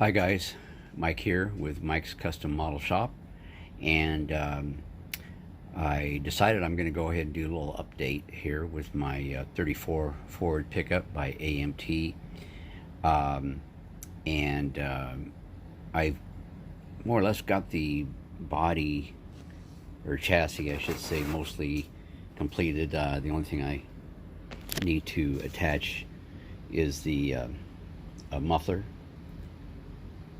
Hi guys, Mike here with Mike's Custom Model Shop, and I decided I'm going to go ahead and do a little update here with my 34 Ford pickup by AMT, and I've more or less got the body or chassis, I should say, mostly completed. The only thing I need to attach is the a muffler,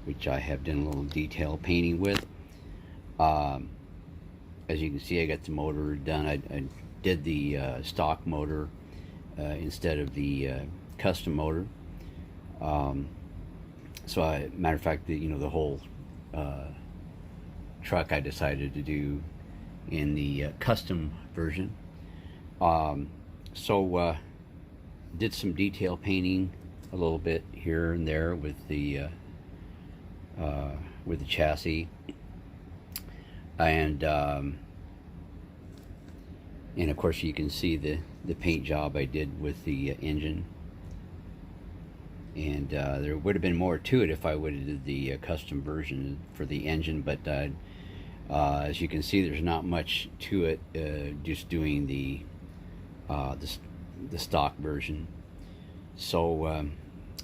which I have done a little detail painting with. As you can see, I got the motor done. I did the stock motor instead of the custom motor. So, matter of fact, the whole truck I decided to do in the custom version. Did some detail painting a little bit here and there with the chassis, and of course you can see the paint job I did with the engine, and there would have been more to it if I would have did the custom version for the engine, but as you can see, there's not much to it, just doing the stock version. So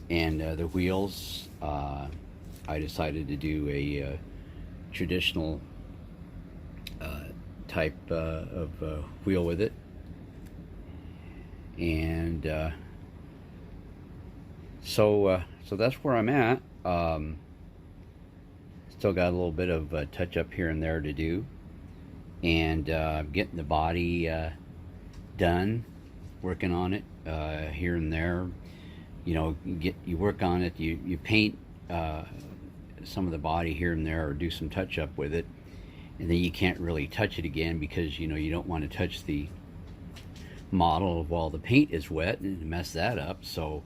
the wheels, I decided to do a traditional type of wheel with it, and so that's where I'm at. Still got a little bit of touch up here and there to do, and getting the body done, working on it here and there. You work on it, you paint some of the body here and there, or do some touch up with it, and then you can't really touch it again because you don't want to touch the model while the paint is wet and mess that up. So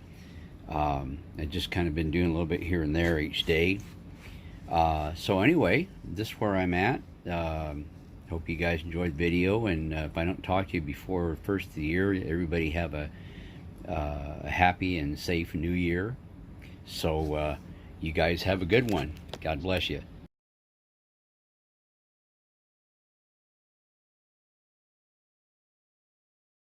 I just kind of been doing a little bit here and there each day. So anyway, this is where I'm at. Hope you guys enjoyed the video, and if I don't talk to you before first of the year, everybody have a happy and safe new year. So you guys have a good one. God bless you.